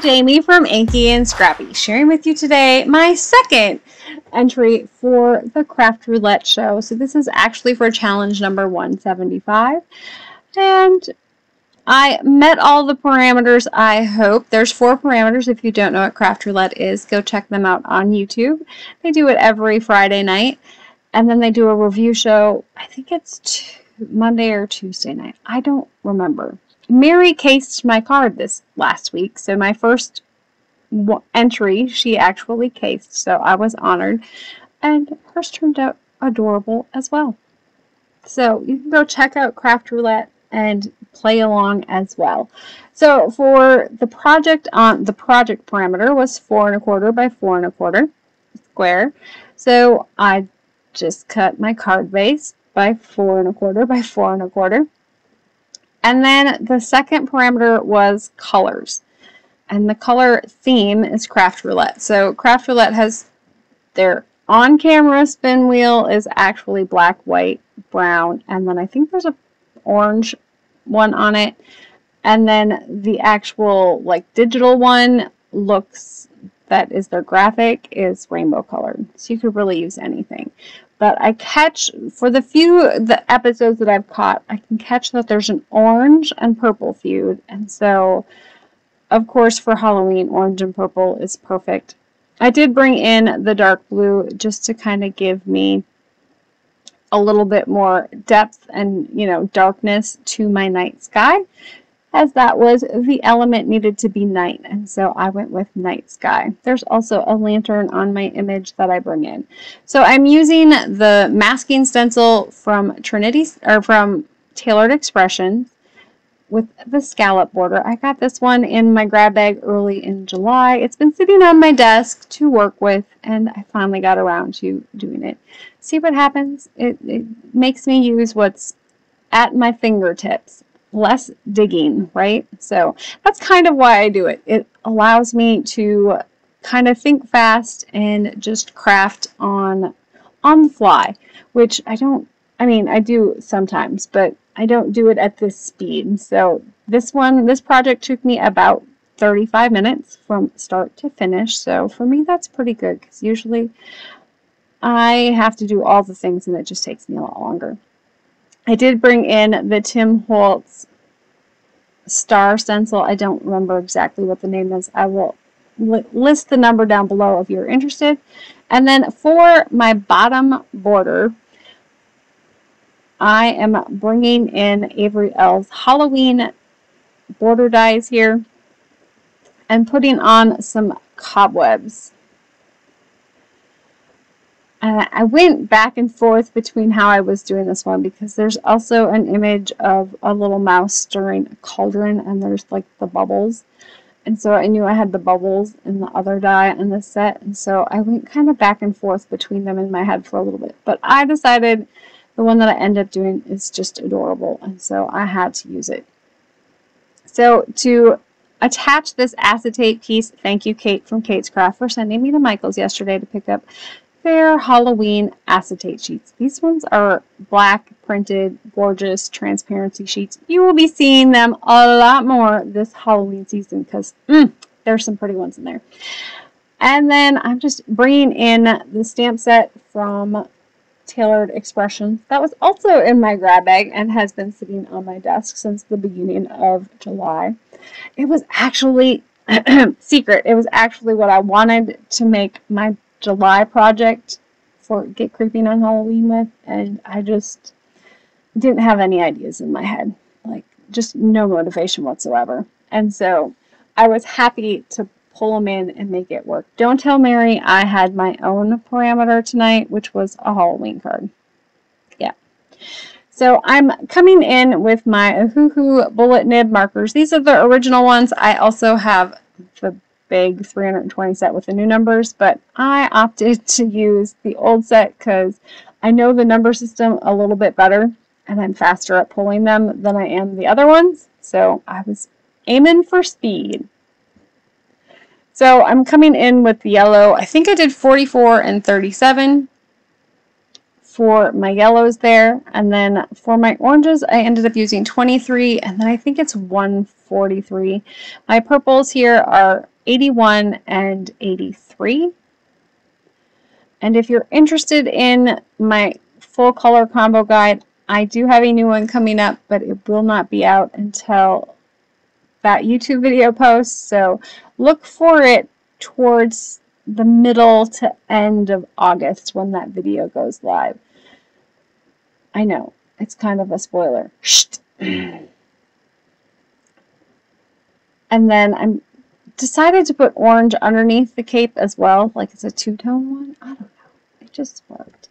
Jamie from Inky&Scrappy, sharing with you today my second entry for the Craft Roulette show. So this is actually for challenge number 175, and I met all the parameters, I hope. There's 4 parameters. If you don't know what Craft Roulette is, go check them out on YouTube. They do it every Friday night, and then they do a review show. I think it's Monday or Tuesday night. I don't remember. Mary cased my card this last week, so my first entry she actually cased, so I was honored, and hers turned out adorable as well. So you can go check out Craft Roulette and play along as well. So for the project, the project parameter was 4 1/4 by 4 1/4 square. So I just cut my card base by 4 1/4 by 4 1/4. And then the second parameter was colors. And the color theme is Craft Roulette. So Craft Roulette has their on-camera spin wheel is actually black, white, brown, and then I think there's a orange one on it. And then the actual like digital one looks, that is their graphic, is rainbow colored. So you could really use anything. But I catch, for the episodes that I've caught, I can catch that there's an orange and purple feud. And so, of course, for Halloween, orange and purple is perfect. I did bring in the dark blue just to kind of give me a little bit more depth and, you know, darkness to my night sky, as that was the element needed to be night, and so I went with night sky. There's also a lantern on my image that I bring in. So I'm using the masking stencil from from Tailored Expressions with the scallop border. I got this one in my grab bag early in July. It's been sitting on my desk to work with, and I finally got around to doing it. See what happens? It makes me use what's at my fingertips. Less digging, right? So that's kind of why I do it. It allows me to kind of think fast and just craft on the fly, which I do sometimes, but I don't do it at this speed. So this project took me about 35 minutes from start to finish. So for me, that's pretty good, because usually I have to do all the things and it just takes me a lot longer. I did bring in the Tim Holtz Star Stencil. I don't remember exactly what the name is. I will list the number down below if you're interested. And then for my bottom border, I am bringing in Avery Elle's Halloween border dies here and putting on some cobwebs. I went back and forth between how I was doing this one, because there's also an image of a little mouse stirring a cauldron, and there's like the bubbles. And so I knew I had the bubbles in the other die in this set, and so I went kind of back and forth between them in my head for a little bit. But I decided the one that I end up doing is just adorable, and so I had to use it. So to attach this acetate piece, thank you Kate from Kate's Craft for sending me to Michael's yesterday to pick up their Halloween acetate sheets. These ones are black printed, gorgeous transparency sheets. You will be seeing them a lot more this Halloween season, because there's some pretty ones in there. And then I'm just bringing in the stamp set from Tailored Expressions that was also in my grab bag and has been sitting on my desk since the beginning of July. It was actually secret. It was actually what I wanted to make my July project for Get Creeping on Halloween with, and I just didn't have any ideas in my head, like just no motivation whatsoever. And so I was happy to pull them in and make it work. Don't tell Mary I had my own parameter tonight, which was a Halloween card. Yeah. So I'm coming in with my Ohuhu bullet nib markers. These are the original ones. I also have the big 320 set with the new numbers, but I opted to use the old set because I know the number system a little bit better, and I'm faster at pulling them than I am the other ones, so I was aiming for speed. So I'm coming in with the yellow. I think I did 44 and 37 for my yellows there. And then for my oranges, I ended up using 23, and then I think it's 143. My purples here are 81 and 83. And if you're interested in my full color combo guide, I do have a new one coming up, but it will not be out until that YouTube video posts. So look for it towards the middle to end of August when that video goes live. I know, it's kind of a spoiler. And then I'm decided to put orange underneath the cape as well, like it's a two-tone one. I don't know, it just worked.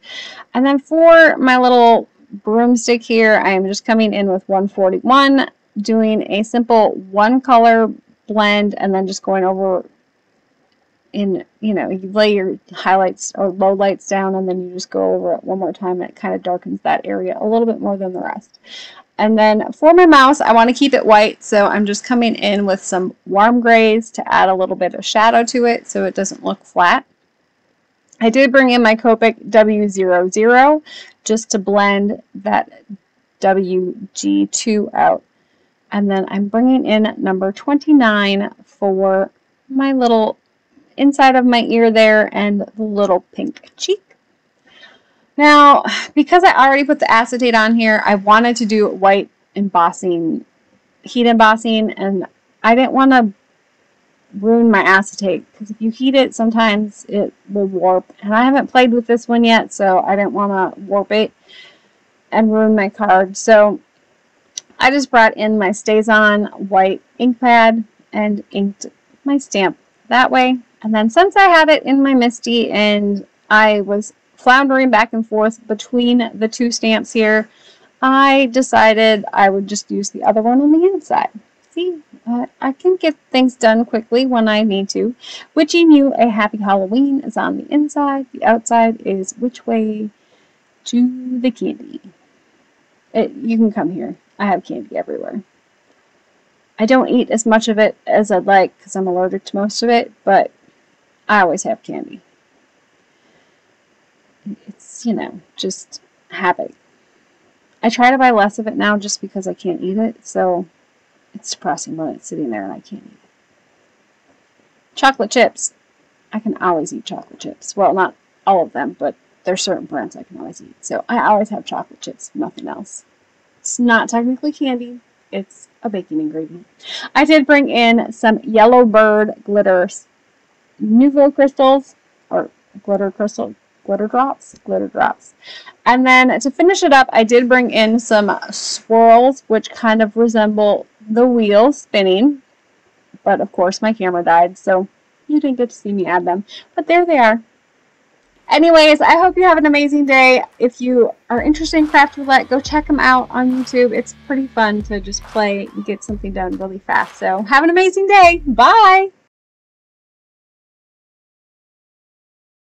And then for my little broomstick here, I am just coming in with 141, doing a simple one color blend, and then just going over in, you know, you lay your highlights or low lights down, and then you just go over it one more time, and it kind of darkens that area a little bit more than the rest. And then for my mouse, I want to keep it white, so I'm just coming in with some warm grays to add a little bit of shadow to it so it doesn't look flat. I did bring in my Copic W00 just to blend that WG2 out. And then I'm bringing in number 29 for my little inside of my ear there and the little pink cheek. Now, because I already put the acetate on here, I wanted to do white embossing, heat embossing, and I didn't want to ruin my acetate, because if you heat it, sometimes it will warp, and I haven't played with this one yet, so I didn't want to warp it and ruin my card. So I just brought in my Staz-on White ink pad and inked my stamp that way. And then since I had it in my Misti and I was floundering back and forth between the two stamps here, I decided I would just use the other one on the inside. See, I can get things done quickly when I need to. Wishing you a happy Halloween is on the inside. The outside is which way to the candy. You can come here. I have candy everywhere. I don't eat as much of it as I'd like because I'm allergic to most of it, but I always have candy. It's, you know, just habit. I try to buy less of it now just because I can't eat it, so it's depressing when it's sitting there and I can't eat it. Chocolate chips. I can always eat chocolate chips. Well, not all of them, but there's certain brands I can always eat. So I always have chocolate chips, nothing else. It's not technically candy. It's a baking ingredient. I did bring in some Yellow Bird glitter Nuvo crystals, or glitter drops. And then to finish it up, I did bring in some swirls, which kind of resemble the wheel spinning. But of course my camera died, so you didn't get to see me add them. But there they are. Anyways, I hope you have an amazing day. If you are interested in Craft Roulette, go check them out on YouTube. It's pretty fun to just play and get something done really fast. So have an amazing day. Bye!